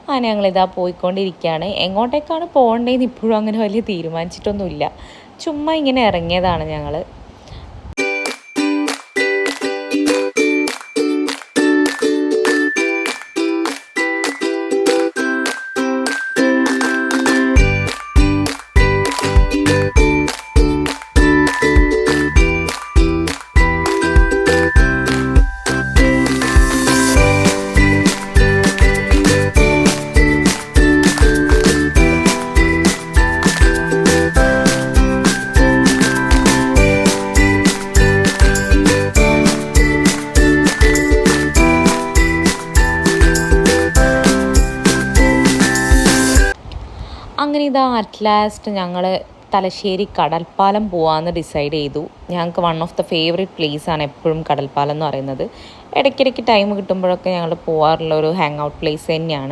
അങ്ങനെ ഞങ്ങളിതാ പോയിക്കൊണ്ടിരിക്കുകയാണ്. എങ്ങോട്ടേക്കാണ് പോകേണ്ടതെന്ന് ഇപ്പോഴും അങ്ങനെ വലിയ തീരുമാനിച്ചിട്ടൊന്നുമില്ല. ചുമ്മാ ഇങ്ങനെ ഇറങ്ങിയതാണ് ഞങ്ങൾ. അങ്ങനെ ഇതാ അറ്റ് ലാസ്റ്റ് ഞങ്ങൾ തലശ്ശേരി കടൽപ്പാലം പോകാമെന്ന് ഡിസൈഡ് ചെയ്തു. ഞങ്ങൾക്ക് വൺ ഓഫ് ദ ഫേവറേറ്റ് പ്ലേസാണ് എപ്പോഴും കടൽപ്പാലം എന്ന് പറയുന്നത്. ഇടയ്ക്കിടയ്ക്ക് ടൈം കിട്ടുമ്പോഴൊക്കെ ഞങ്ങൾ പോകാറുള്ള ഒരു ഹാങ് ഔട്ട് പ്ലേസ് തന്നെയാണ്.